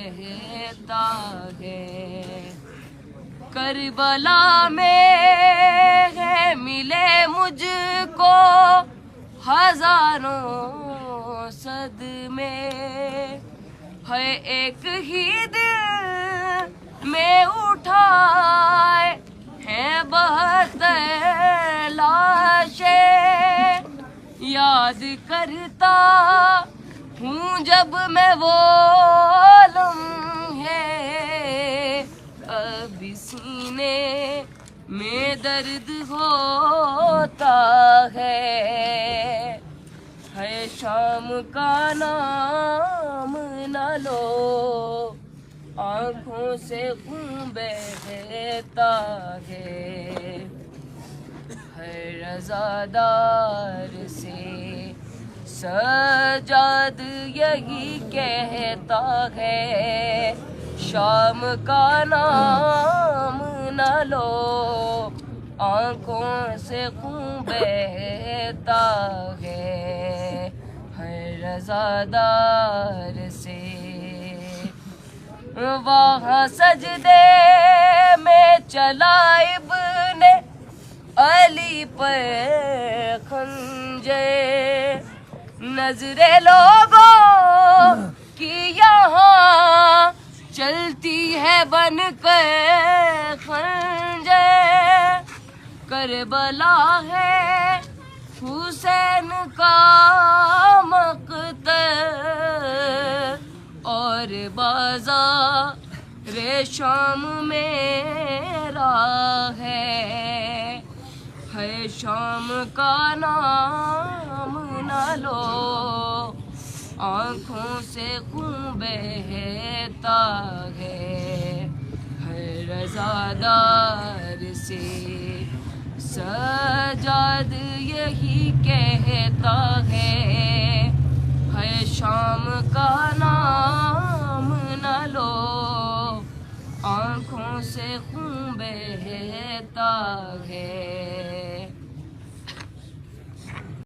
بہتا ہے. کربلا میں ہے ملے مجھ کو ہزاروں صدمے، ہے ایک ہی دل میں اٹھائے ہیں 72 لاشیں. یاد کرتا ہوں جب میں وہ لمحے، اب سینے میں درد ہوتا ہے. شام کا نام نہ لو، آنکھوں سے خون بہتا ہے. ہر عزادار سے سجاد یہی کہتا ہے، شام کا نام نہ لو، آنکھوں سے خون بہتا ہے. ہر عزادار سے وہاں سجدے میں چلا ابن علی پر خنجر، نظریں لوگوں کی یہاں چلتی ہے بن کر خنجر. کربلا ہے حسین کا مقتل، اور بازار شام میرا ہے. شام کا نام نہ لو، آنکھوں سے خون بہتا ہے. ہر عزادار سے سجاد یہی کہتا ہے، شام کا نام نہ لو، آنکھوں سے خون بہتا ہے.